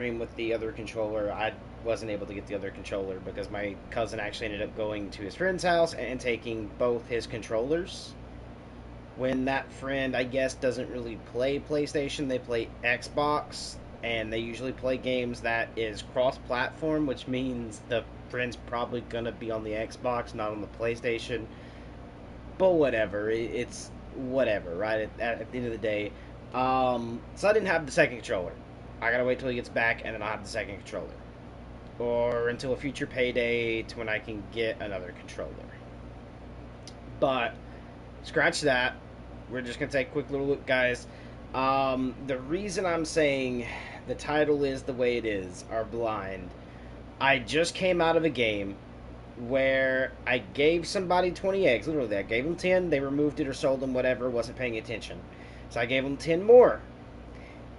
with the other controller. I wasn't able to get the other controller because my cousin actually ended up going to his friend's house and taking both his controllers. When that friend, I guess, doesn't really play PlayStation, they play Xbox, and they usually play games that is cross-platform, which means the friend's probably gonna be on the Xbox, not on the PlayStation. But whatever, it's whatever, right? At the end of the day, so I didn't have the second controller. I gotta wait till he gets back, and then I'll have the second controller, or until a future payday to when I can get another controller. But scratch that. We're just gonna take a quick little look, guys. The reason I'm saying the title is the way it is, are blind. I just came out of a game where I gave somebody 20 eggs. Literally, I gave them 10. They removed it or sold them, whatever. Wasn't paying attention. So I gave them 10 more.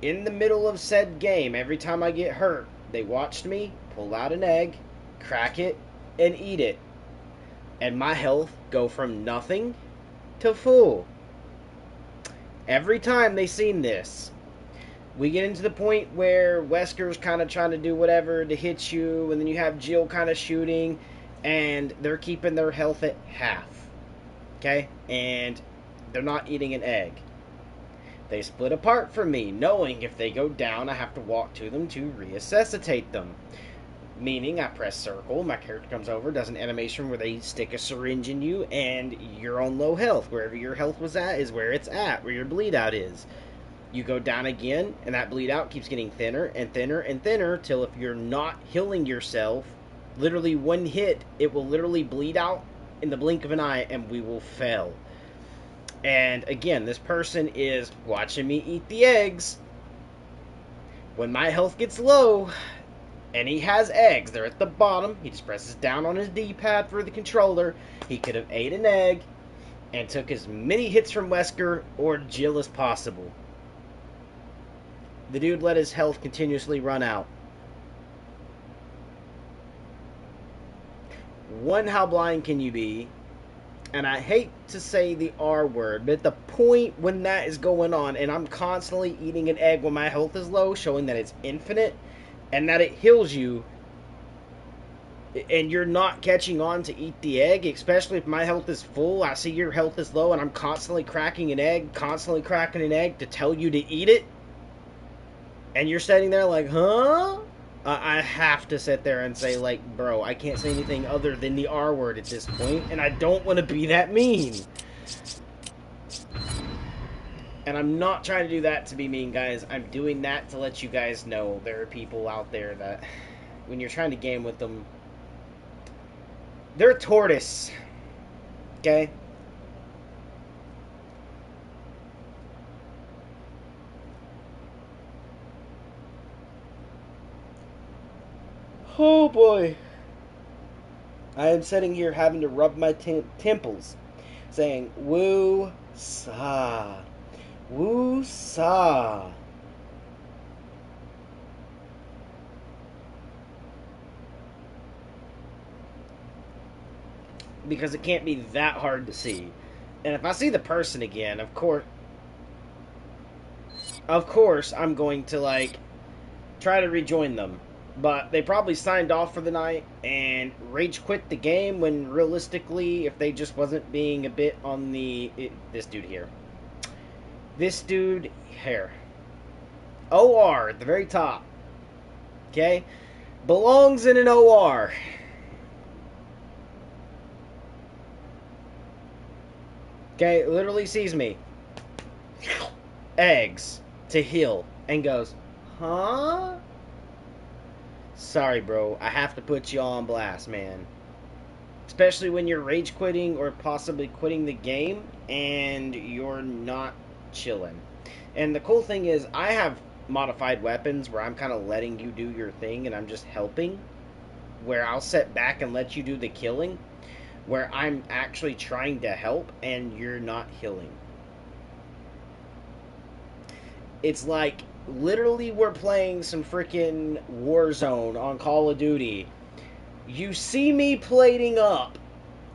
In the middle of said game, every time I get hurt, they watched me pull out an egg, crack it, and eat it. And my health go from nothing to full. Every time they seen this, we get into the point where Wesker's kind of trying to do whatever to hit you, and then you have Jill kind of shooting, and they're keeping their health at half. Okay? And they're not eating an egg. They split apart from me, knowing if they go down, I have to walk to them to resuscitate them. Meaning, I press circle, my character comes over, does an animation where they stick a syringe in you, and you're on low health. Wherever your health was at is where it's at, where your bleed out is. You go down again, and that bleed out keeps getting thinner and thinner and thinner, till if you're not healing yourself, literally one hit, it will literally bleed out in the blink of an eye, and we will fail. And again, this person is watching me eat the eggs. When my health gets low, and he has eggs, they're at the bottom, he just presses down on his D-pad for the controller. He could have ate an egg and took as many hits from Wesker or Jill as possible. The dude let his health continuously run out. One, how blind can you be? And I hate to say the R word, but at the point when that is going on, and I'm constantly eating an egg when my health is low, showing that it's infinite, and that it heals you, and you're not catching on to eat the egg, especially if my health is full, I see your health is low, and I'm constantly cracking an egg to tell you to eat it, and you're sitting there like, huh? I have to sit there and say, like, bro, I can't say anything other than the R word at this point, and I don't want to be that mean. And I'm not trying to do that to be mean, guys. I'm doing that to let you guys know there are people out there that, when you're trying to game with them, they're a tortoise. Okay? Oh boy. I am sitting here having to rub my temples, saying, woo-sa. Woo-sa. Because it can't be that hard to see. And if I see the person again, of course, I'm going to, like, try to rejoin them. But they probably signed off for the night and rage quit the game when realistically, if they just wasn't being a bit on this dude here. This dude here. OR at the very top. Okay? Belongs in an OR. Okay? Literally sees me. Eggs to heal. And goes, huh? Sorry, bro. I have to put you on blast, man. Especially when you're rage quitting or possibly quitting the game and you're not chilling. And the cool thing is, I have modified weapons where I'm kind of letting you do your thing and I'm just helping. Where I'll sit back and let you do the killing. Where I'm actually trying to help and you're not healing. It's like, literally we're playing some freaking Warzone on Call of Duty. You see me plating up,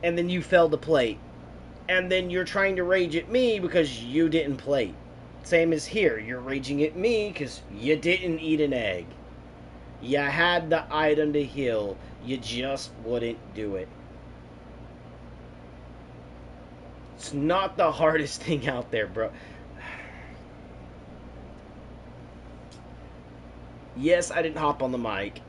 and then you fail to plate. And then you're trying to rage at me because you didn't plate. Same as here, you're raging at me because you didn't eat an egg. You had the item to heal. You just wouldn't do it. It's not the hardest thing out there, bro. Yes, I didn't hop on the mic.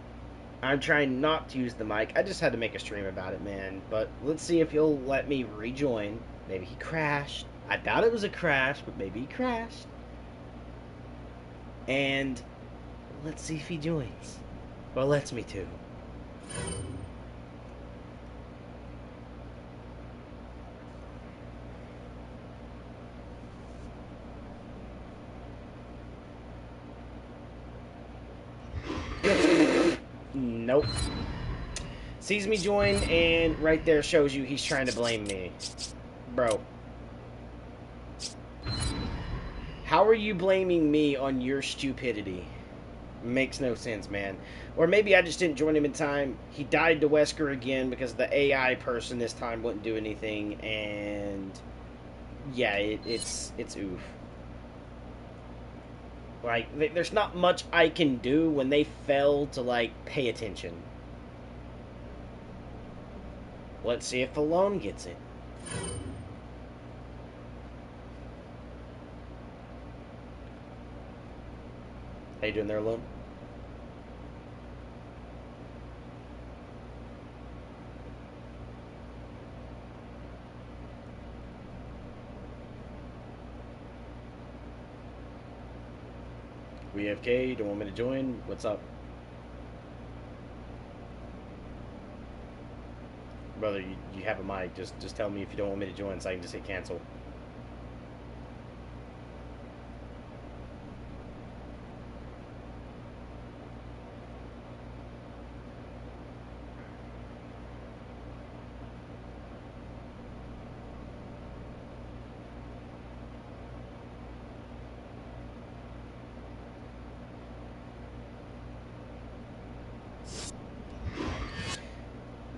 I'm trying not to use the mic. I just had to make a stream about it, man. But let's see if he'll let me rejoin. Maybe he crashed. I doubt it was a crash, but maybe he crashed. And let's see if he joins. Or lets me to. Nope. Sees me join, and right there shows you he's trying to blame me. Bro. How are you blaming me on your stupidity? Makes no sense, man. Or maybe I just didn't join him in time. He died to Wesker again because the AI person this time wouldn't do anything, and yeah, it's oof. Like, there's not much I can do when they fail to, like, pay attention. Let's see if Alone gets it. How you doing there, Alone? We AFK, don't want me to join? What's up? Brother, you have a mic. Just tell me if you don't want me to join so I can just hit cancel.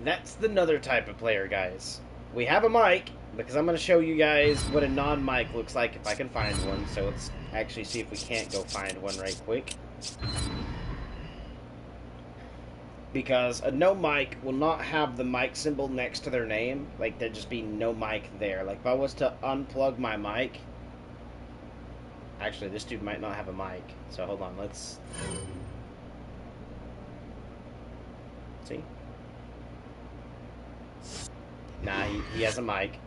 That's another type of player, guys. We have a mic, because I'm going to show you guys what a non-mic looks like if I can find one. So let's actually see if we can't go find one right quick. Because a no mic will not have the mic symbol next to their name. Like, there'd just be no mic there. Like, if I was to unplug my mic... Actually, this dude might not have a mic. So hold on, let's... See? Nah, he has a mic.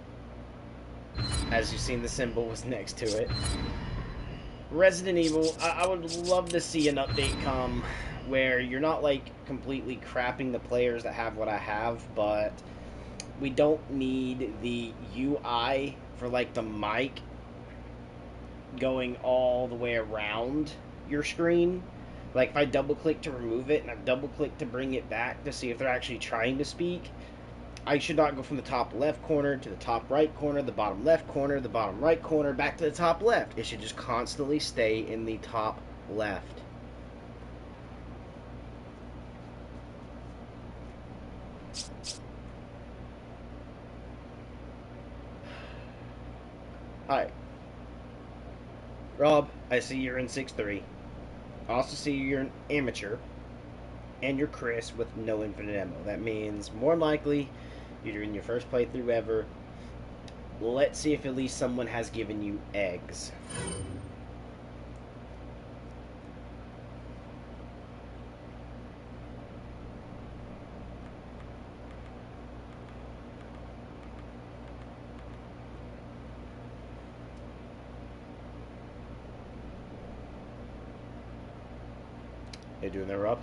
As you've seen, the symbol was next to it. Resident Evil, I would love to see an update come where you're not, like, completely crapping the players that have what I have, but we don't need the UI for, like, the mic going all the way around your screen. Like, if I double-click to remove it and I double-click to bring it back to see if they're actually trying to speak, I should not go from the top left corner to the top right corner, the bottom left corner, the bottom right corner, back to the top left. It should just constantly stay in the top left. Hi. Rob, I see you're in 6-3. I also see you're an amateur. And you're Chris with no infinite ammo. That means, more than likely, you're in your first playthrough ever. Let's see if at least someone has given you eggs. They doing their up?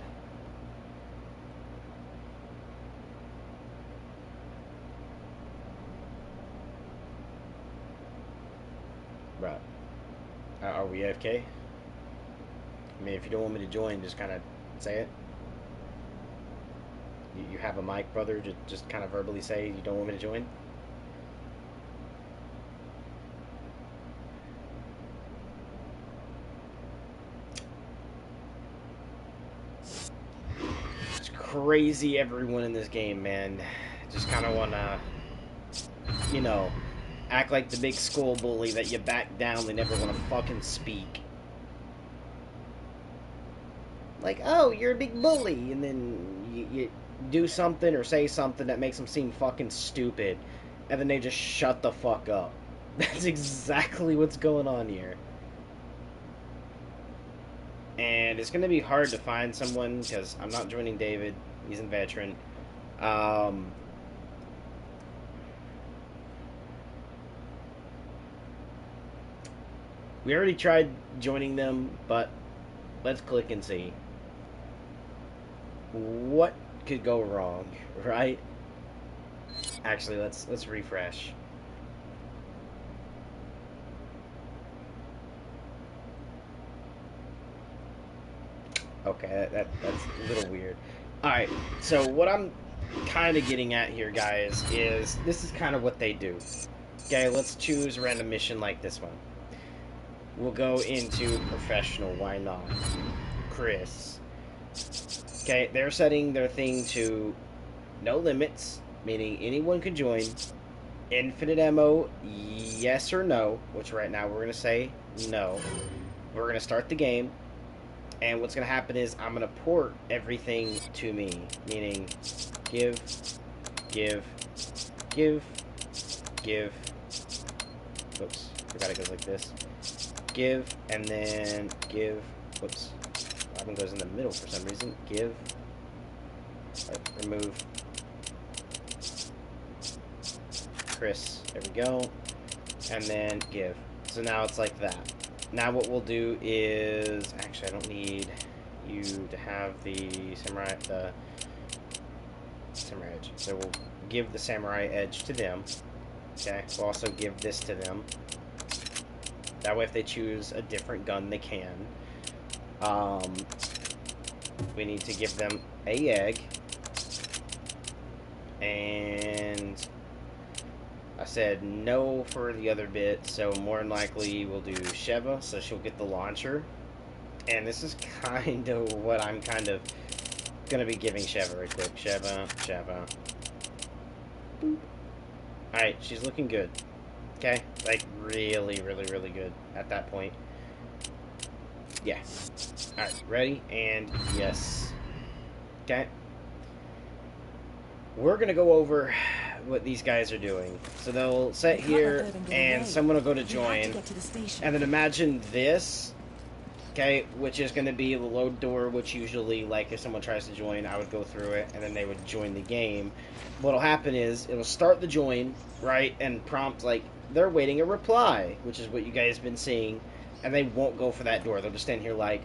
Right. Are we AFK? I mean, if you don't want me to join, just kind of say it. You have a mic, brother. Just kind of verbally say you don't want me to join. It's crazy, everyone in this game, man. Just kind of want to, you know, act like the big school bully that you back down. They never want to fucking speak. like, oh, you're a big bully, and then you do something or say something that makes them seem fucking stupid, and then they just shut the fuck up. That's exactly what's going on here. And it's going to be hard to find someone because I'm not joining David. He's a veteran. We already tried joining them, but let's click and see what could go wrong, right? Actually, let's refresh. Okay, that's a little weird. Alright, so what I'm kind of getting at here, guys, is this is kind of what they do. Okay, let's choose a random mission like this one. We'll go into professional, why not? Chris. Okay, they're setting their thing to no limits, meaning anyone could join. Infinite ammo, yes or no, which right now we're going to say no. We're going to start the game. And what's going to happen is I'm going to port everything to me, meaning give, give, give, give. Oops, forgot it goes like this. Give, and then give. Whoops, that one goes in the middle for some reason. Give, remove Chris. There we go. And then give. So now it's like that. Now what we'll do is, actually I don't need you to have the samurai edge. So we'll give the samurai edge to them. Okay, we'll also give this to them. That way if they choose a different gun, they can. We need to give them a egg. And I said no for the other bit, so more than likely we'll do Sheva, so she'll get the launcher. And this is kind of what I'm kind of going to be giving Sheva right quick. Sheva. Boop. Alright, she's looking good. Okay? Like, really good at that point. Yeah. Alright, ready? And yes. Okay. We're going to go over what these guys are doing. So they'll sit here, and someone will go to join. And then imagine this. Okay, which is going to be the load door, which usually, like, if someone tries to join, I would go through it, and then they would join the game. What'll happen is, it'll start the join, right, and prompt, like, they're waiting a reply, which is what you guys have been seeing, and they won't go for that door. They'll just stand here like,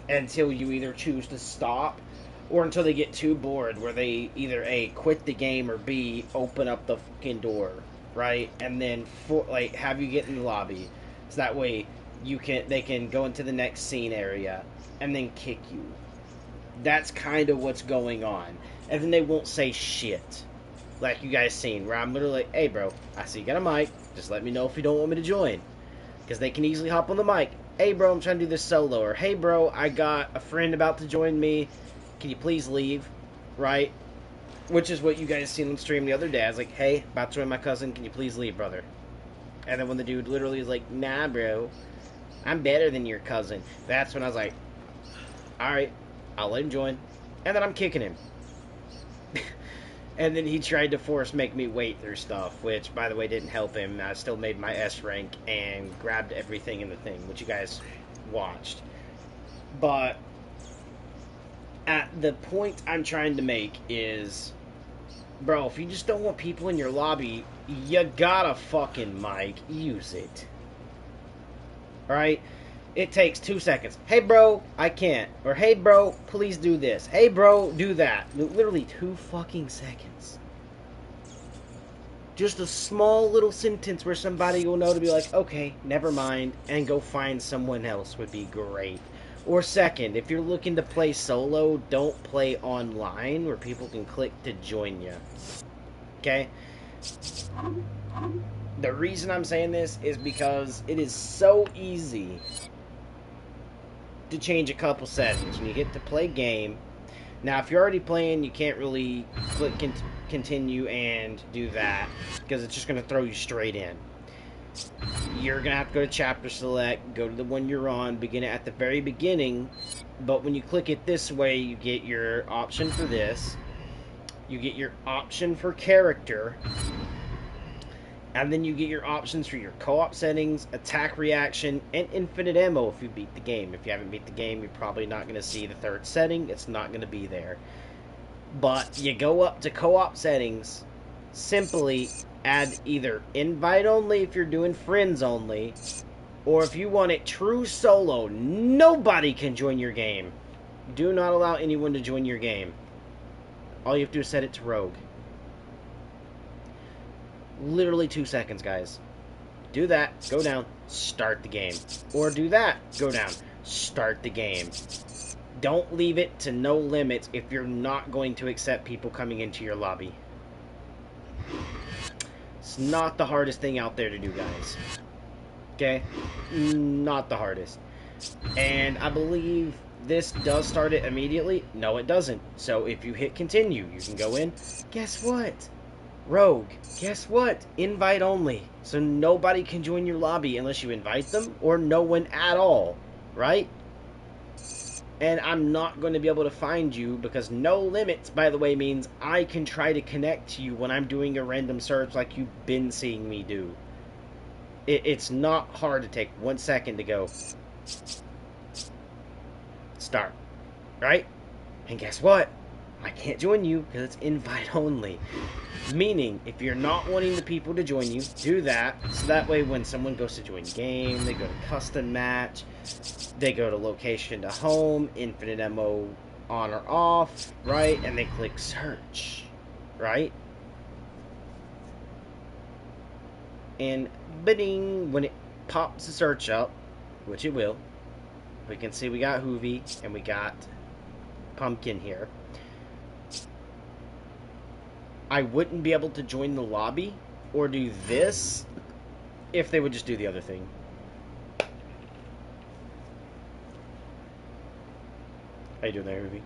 until you either choose to stop, or until they get too bored, where they either A, quit the game, or B, open up the fucking door. Right, and then have you get in the lobby, so that way they can go into the next scene area and then kick you. That's kind of what's going on, and then they won't say shit, like you guys seen, where I'm literally like, hey bro, I see you got a mic, just let me know if you don't want me to join, because they can easily hop on the mic. Hey bro, I'm trying to do this solo, or hey bro, I got a friend about to join me, can you please leave, right? Which is what you guys seen on stream the other day. I was like, hey, about to join my cousin, can you please leave, brother? And then when the dude literally is like, nah, bro, I'm better than your cousin. That's when I was like, alright, I'll let him join. And then I'm kicking him. And then he tried to make me wait through stuff, which, by the way, didn't help him. I still made my S rank and grabbed everything in the thing, which you guys watched. But at the point I'm trying to make is, bro, if you just don't want people in your lobby, you got a fucking mic. Use it. Alright? It takes 2 seconds. Hey, bro, I can't. Or, hey, bro, please do this. Hey, bro, do that. Literally 2 fucking seconds. Just a small little sentence where somebody will know to be like, okay, never mind, and go find someone else would be great. Or second, if you're looking to play solo, don't play online where people can click to join you. Okay? The reason I'm saying this is because it is so easy to change a couple settings. When you get to play game, now if you're already playing, you can't really click continue and do that, because it's just going to throw you straight in. you're gonna have to go to chapter select, go to the one you're on, begin it at the very beginning. But when you click it this way, you get your option for this, you get your option for character, and then you get your options for your co-op settings, attack reaction, and infinite ammo if you beat the game. If you haven't beat the game, you're probably not going to see the third setting. It's not going to be there. But you go up to co-op settings, simply add either invite only if you're doing friends only, or if you want it true solo, nobody can join your game. Do not allow anyone to join your game. All you have to do is set it to rogue. Literally 2 seconds, guys. Do that, go down, start the game. Or do that, go down, start the game. Don't leave it to no limits if you're not going to accept people coming into your lobby. It's not the hardest thing out there to do, guys. Okay? Not the hardest. And I believe this does start it immediately. No, it doesn't. So if you hit continue, you can go in. Guess what? Rogue, guess what? Invite only. So nobody can join your lobby unless you invite them, or no one at all, right? And I'm not going to be able to find you because no limits, by the way, means I can try to connect to you when I'm doing a random search like you've been seeing me do. It's not hard to take 1 second to go start, right? And guess what? I can't join you because it's invite only. Meaning, if you're not wanting the people to join you, do that. So that way when someone goes to join game, they go to custom match, they go to location to home, infinite ammo on or off, right? And they click search, right? And bidding, when it pops the search up, which it will, we can see we got Hoovy and we got Pumpkin here. I wouldn't be able to join the lobby or do this if they would just do the other thing. How you doing there, Hoovy?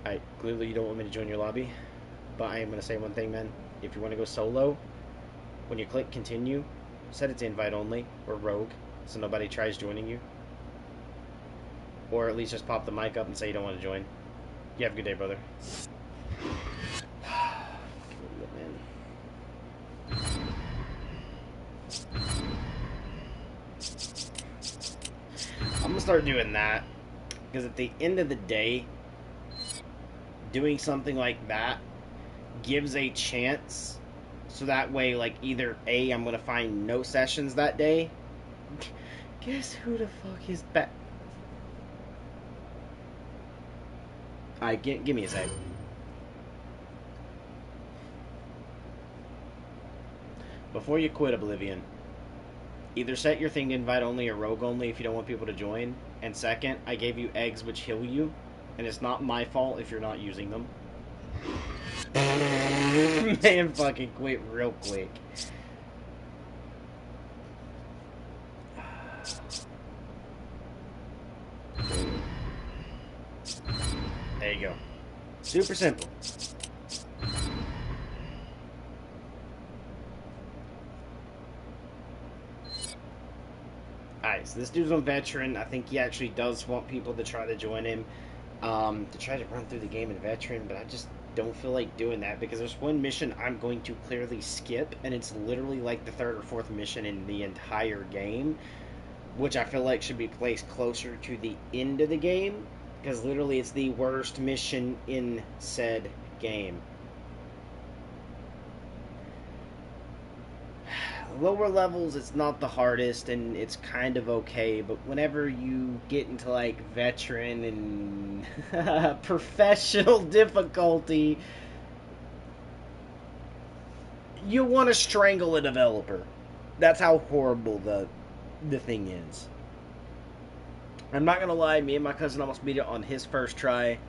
Alright, clearly you don't want me to join your lobby, but I am going to say one thing, man. If you want to go solo, when you click continue, set it to invite only or rogue so nobody tries joining you. Or at least just pop the mic up and say you don't want to join. You have a good day, brother. I'm gonna start doing that because at the end of the day, doing something like that gives a chance. So that way, like, either A, I'm gonna find no sessions that day. Guess who the fuck is back? Alright, give me a sec. Before you quit Oblivion, either set your thing to invite only or rogue only if you don't want people to join. And second, I gave you eggs which heal you, and it's not my fault if you're not using them. Man, fucking quit real quick. There you go. Super simple. Alright, so this dude's on veteran. I think he actually does want people to try to join him. To try to run through the game in veteran, but I just don't feel like doing that because there's one mission I'm going to clearly skip, and it's literally like the third or fourth mission in the entire game, which I feel like should be placed closer to the end of the game because literally it's the worst mission in said game. Lower levels, it's not the hardest and it's kind of okay, but whenever you get into like veteran and professional difficulty, you want to strangle a developer. That's how horrible the thing is. I'm not gonna lie, me and my cousin almost beat it on his first try.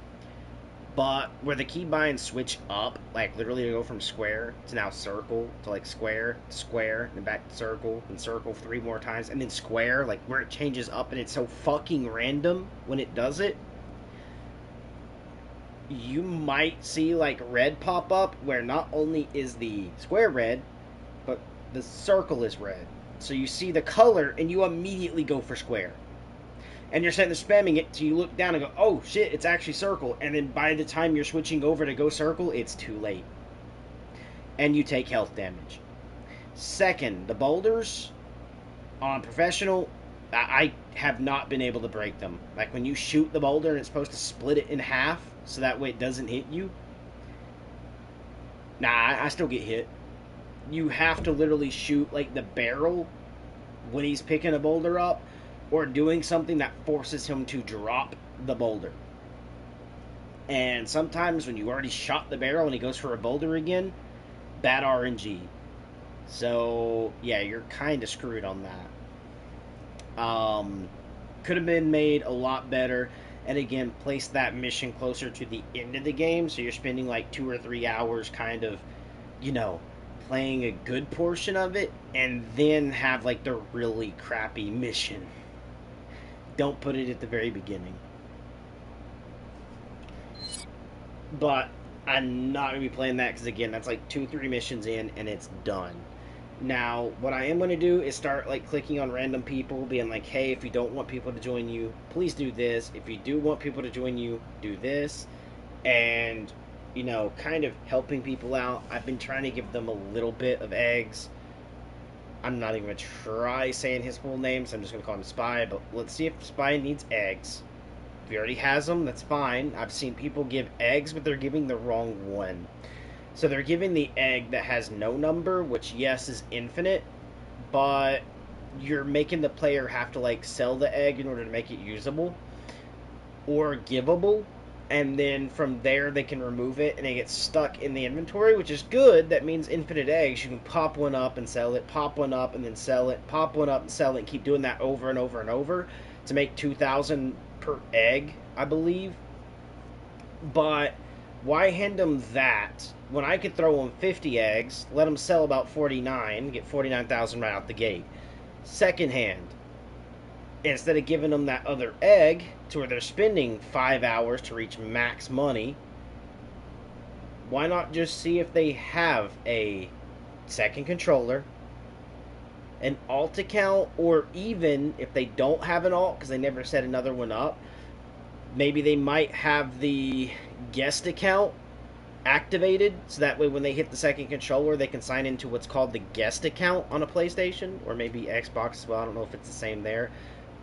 But where the keybinds switch up, like literally to go from square to now circle to like square, square, and back to circle, and circle 3 more times, and then square, like where it changes up and it's so fucking random when it does it. you might see like red pop up where not only is the square red, but the circle is red. So you see the color and you immediately go for square. And you're sitting there spamming it till you look down and go, oh shit, it's actually circle. And then by the time you're switching over to go circle, it's too late. And you take health damage. Second, the boulders on professional, I have not been able to break them. Like when you shoot the boulder and it's supposed to split it in half so that way it doesn't hit you. Nah, I still get hit. You have to literally shoot like the barrel when he's picking a boulder up or doing something that forces him to drop the boulder. And sometimes when you already shot the barrel and he goes for a boulder again, bad RNG. So, yeah, you're kind of screwed on that. Could have been made a lot better. And again, place that mission closer to the end of the game. So you're spending like 2 or 3 hours kind of, you know, playing a good portion of it. And then have like the really crappy mission. Don't put it at the very beginning. But I'm not going to be playing that because, again, that's like 2-3 missions in and it's done. Now, what I am going to do is start like clicking on random people, being like, hey, if you don't want people to join you, please do this. If you do want people to join you, do this. And, you know, kind of helping people out. I've been trying to give them a little bit of eggs. I'm not even going to try saying his full name, so I'm just going to call him Spy. But let's see if Spy needs eggs. If he already has them, that's fine. I've seen people give eggs, but they're giving the wrong one. So they're giving the egg that has no number, which, yes, is infinite, but you're making the player have to, like, sell the egg in order to make it usable or givable, and then from there they can remove it, and it gets stuck in the inventory, which is good. That means infinite eggs. You can pop one up and sell it, pop one up and then sell it, pop one up and sell it, and keep doing that over and over and over to make 2,000 per egg, I believe. But why hand them that when I could throw them 50 eggs, let them sell about 49, get 49,000 right out the gate? Second hand, instead of giving them that other egg to where they're spending 5 hours to reach max money, why not just see if they have a second controller, an alt account, or even if they don't have an alt because they never set another one up, maybe they might have the guest account activated so that way when they hit the second controller they can sign into what's called the guest account on a PlayStation or maybe Xbox as well. I don't know if it's the same there,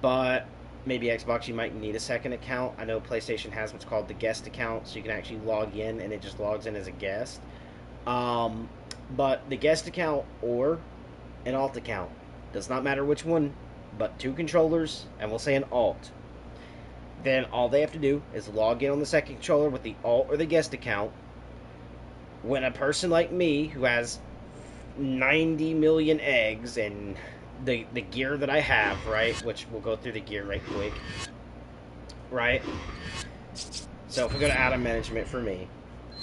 but maybe Xbox you might need a second account. I know PlayStation has what's called the guest account, so you can actually log in and it just logs in as a guest. But the guest account or an alt account, does not matter which one, but 2 controllers and we'll say an alt. Then all they have to do is log in on the second controller with the alt or the guest account. When a person like me who has 90 million eggs and the gear that I have, right, which we'll go through the gear right quick, right? So if we go to item management for me,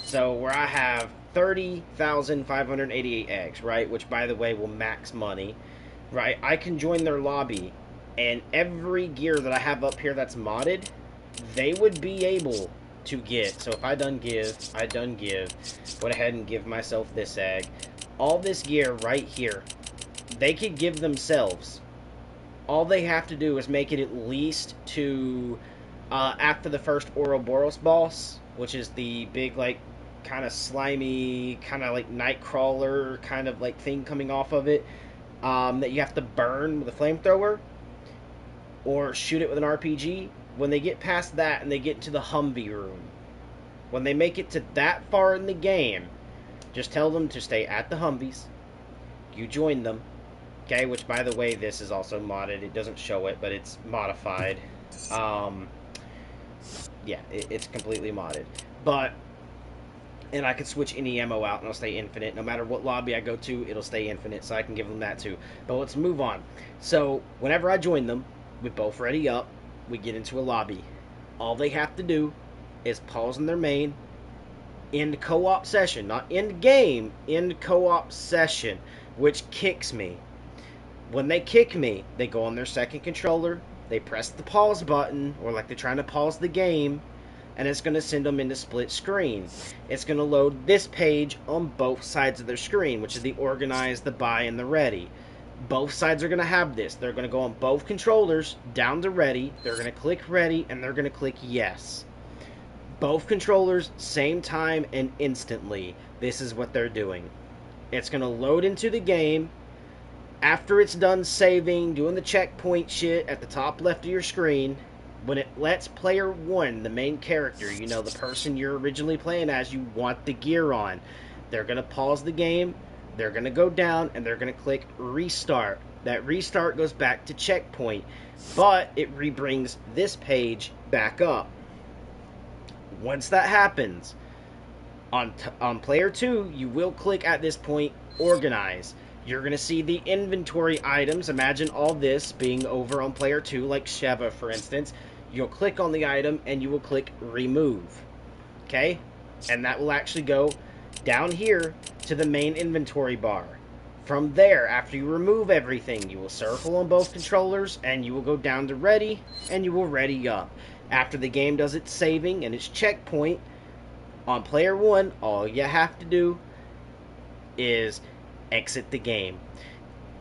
so where I have 30,588 eggs, right, which by the way will max money, right, I can join their lobby and every gear that I have up here that's modded, they would be able to get. So if I done give, went ahead and give myself this egg. All this gear right here, they could give themselves. All they have to do is make it at least to after the first Ouroboros boss, which is the big, like, kind of slimy, kind of like Nightcrawler kind of like thing coming off of it, that you have to burn with a flamethrower or shoot it with an RPG. When they get past that and they get into the Humvee room, when they make it to that far in the game, just tell them to stay at the Humvees. You join them. Okay, which by the way, this is also modded. It doesn't show it, but it's modified. Yeah, it's completely modded. But, and I can switch any ammo out and it'll stay infinite. No matter what lobby I go to, it'll stay infinite, so I can give them that too. But let's move on. So, whenever I join them, we both ready up, we get into a lobby. All they have to do is pause in their main, end co-op session, not end game, end co-op session, which kicks me. When they kick me, they go on their second controller, they press the pause button, or like they're trying to pause the game, and it's going to send them into split screen. It's going to load this page on both sides of their screen, which is the organize, the buy, and the ready. Both sides are going to have this. They're going to go on both controllers, down to ready, they're going to click ready, and they're going to click yes. Both controllers, same time and instantly. This is what they're doing. It's going to load into the game. After it's done saving, doing the checkpoint shit at the top left of your screen, when it lets player one, the main character, you know, the person you're originally playing as, you want the gear on, they're going to pause the game, they're going to go down, and they're going to click restart. That restart goes back to checkpoint, but it rebrings this page back up. Once that happens, on player 2, you will click at this point, organize. You're going to see the inventory items. Imagine all this being over on player 2, like Sheva, for instance. You'll click on the item, and you will click remove. Okay? And that will actually go down here to the main inventory bar. From there, after you remove everything, you will circle on both controllers, and you will go down to ready, and you will ready up. After the game does its saving and its checkpoint, on player 1, all you have to do is exit the game.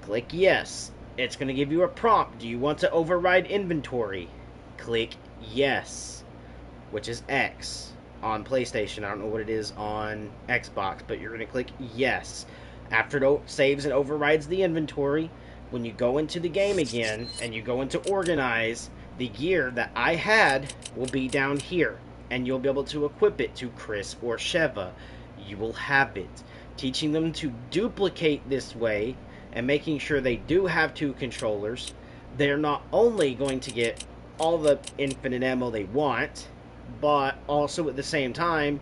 Click yes. It's going to give you a prompt. Do you want to override inventory? Click yes, which is X on PlayStation. I don't know what it is on Xbox, but you're going to click yes. After it saves and overrides the inventory, when you go into the game again and you go into organize, the gear that I had will be down here, and you'll be able to equip it to Chris or Sheva. You will have it. Teaching them to duplicate this way and making sure they do have 2 controllers, they're not only going to get all the infinite ammo they want, but also at the same time,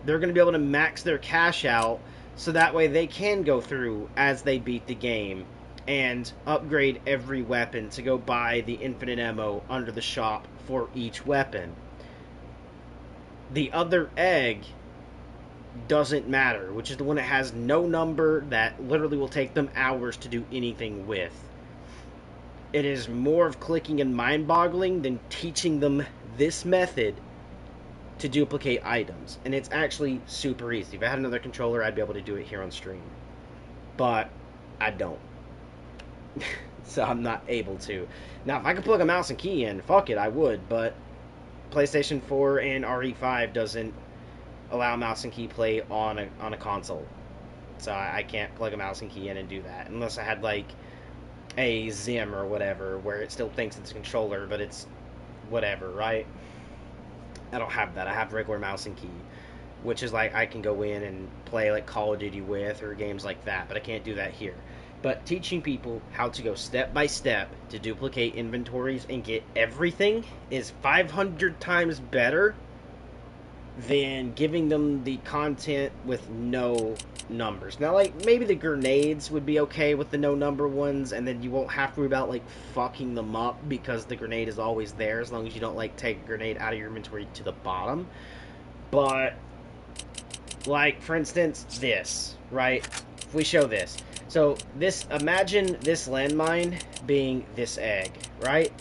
they're going to be able to max their cash out, so that way they can go through as they beat the game and upgrade every weapon to go buy the infinite ammo under the shop for each weapon. The other egg doesn't matter, which is the one that has no number, that literally will take them hours to do anything with. It is more of clicking and mind-boggling than teaching them this method to duplicate items. And it's actually super easy. If I had another controller, I'd be able to do it here on stream. But I don't. So I'm not able to. Now, if I could plug a mouse and key in, fuck it, I would. But PlayStation 4 and RE5 doesn't allow mouse and key play on a console. So I can't plug a mouse and key in and do that. Unless I had, like, a Zim or whatever, where it still thinks it's a controller, but it's whatever, right? I don't have that. I have regular mouse and key, which is like I can go in and play like Call of Duty with, or games like that, but I can't do that here. But teaching people how to go step by step to duplicate inventories and get everything is 500 times better than giving them the content with no numbers. Now, like, maybe the grenades would be okay with the no number ones, and then you won't have to worry about, like, fucking them up, because the grenade is always there, as long as you don't, like, take a grenade out of your inventory to the bottom. But, like, for instance, this, right? If we show this. So, this, imagine this landmine being this egg, right?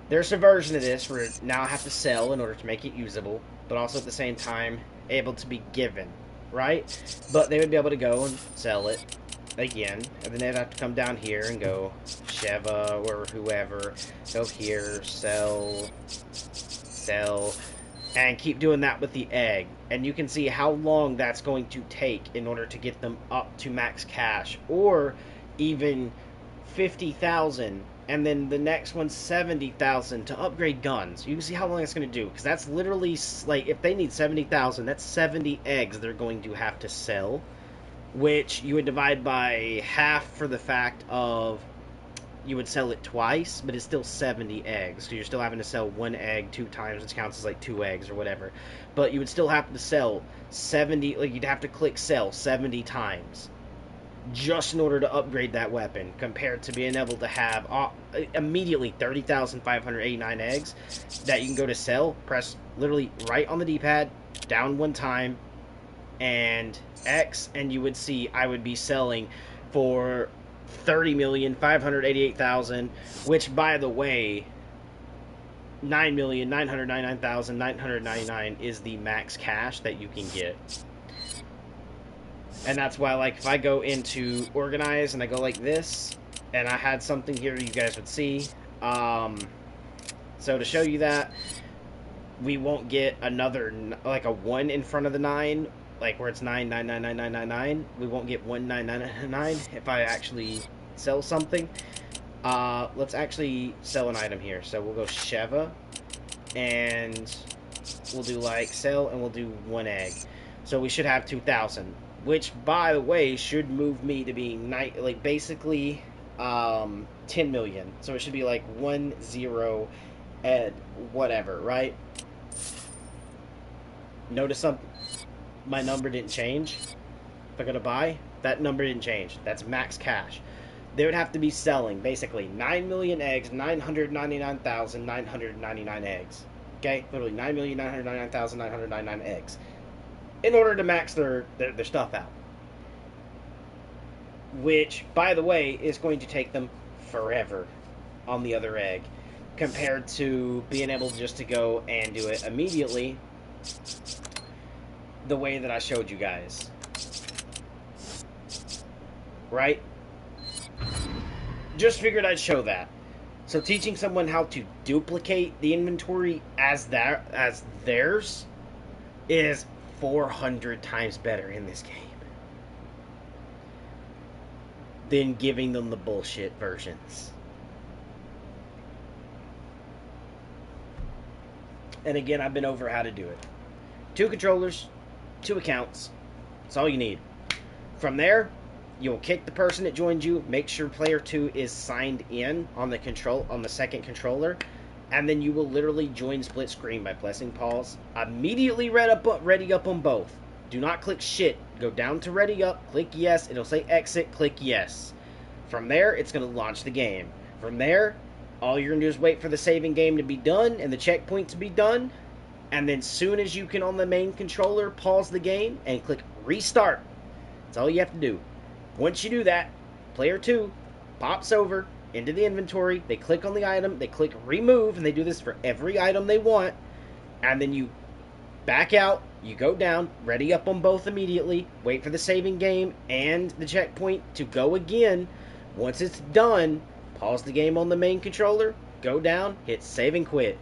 There's a version of this where now I have to sell in order to make it usable, but also at the same time able to be given, right? But they would be able to go and sell it again, and then they'd have to come down here and go Sheva or whoever, go here, sell, and keep doing that with the egg. And you can see how long that's going to take in order to get them up to max cash, or even 50,000, and then the next one's 70,000 to upgrade guns. You can see how long it's going to do, because that's literally, like, if they need 70,000, that's 70 eggs they're going to have to sell, which you would divide by half for the fact of you would sell it twice, but it's still 70 eggs, so you're still having to sell one egg 2 times, which counts as like 2 eggs or whatever. But you would still have to sell 70, like, you'd have to click sell 70 times just in order to upgrade that weapon, compared to being able to have immediately 30,589 eggs that you can go to sell, press literally right on the D-pad, down 1 time, and X, and you would see I would be selling for 30,588,000, which, by the way, 9,999,999 is the max cash that you can get. And that's why, like, if I go into organize and I go like this, and I had something here you guys would see. So to show you that, we won't get another, like, a 1 in front of the 9, like where it's 9999999. We won't get 19999 if I actually sell something. Let's actually sell an item here. So we'll go Sheva, and we'll do like sell, and we'll do 1 egg. So we should have 2,000, which, by the way, should move me to being like basically 10 million. So it should be like 10 and whatever, right? Notice something. My number didn't change. If I go to buy, that number didn't change. That's max cash. They would have to be selling basically 9 million eggs, 999,999 eggs. Okay, literally 9,999,999 eggs, in order to max their stuff out. Which, by the way, is going to take them forever on the other egg, compared to being able just to go and do it immediately the way that I showed you guys. Right? Just figured I'd show that. So teaching someone how to duplicate the inventory as theirs is 400 times better in this game than giving them the bullshit versions. And again, I've been over how to do it. 2 controllers, 2 accounts. That's all you need. From there, you'll kick the person that joined you, make sure player 2 is signed in on the second controller, and then you will literally join split screen by pressing pause. Immediately ready up on both. Do not click shit. Go down to ready up, click yes, it'll say exit, click yes. From there, it's going to launch the game. From there, all you're going to do is wait for the saving game to be done and the checkpoint to be done, and then soon as you can on the main controller, pause the game and click restart. That's all you have to do. Once you do that, player 2 pops over into the inventory, they click on the item, they click remove, and they do this for every item they want, and then you back out, you go down, ready up on both immediately, wait for the saving game and the checkpoint to go again. Once it's done, pause the game on the main controller, go down, hit save and quit.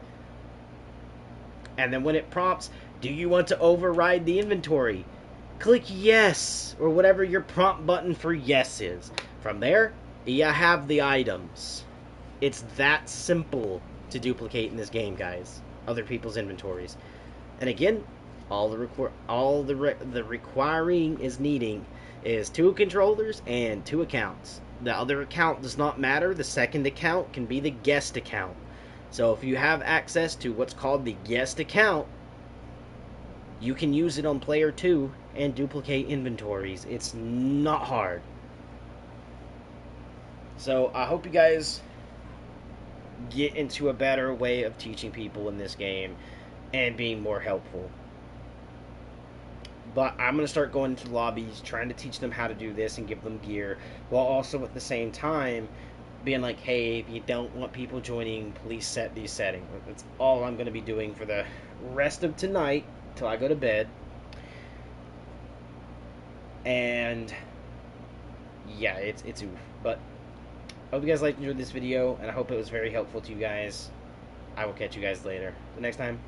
And then when it prompts, do you want to override the inventory? Click yes, or whatever your prompt button for yes is. From there, you have the items. It's that simple to duplicate in this game, guys. Other people's inventories. And again, all the requiring is needing is 2 controllers and 2 accounts. The other account does not matter. The second account can be the guest account. So if you have access to what's called the guest account, you can use it on player 2 and duplicate inventories. It's not hard. So I hope you guys get into a better way of teaching people in this game and being more helpful. But I'm going to start going into lobbies, trying to teach them how to do this and give them gear, while also at the same time being like, hey, if you don't want people joining, please set these settings. That's all I'm going to be doing for the rest of tonight till I go to bed. And yeah, it's oof. But I hope you guys enjoyed this video, and I hope it was very helpful to you guys. I will catch you guys later. The next time.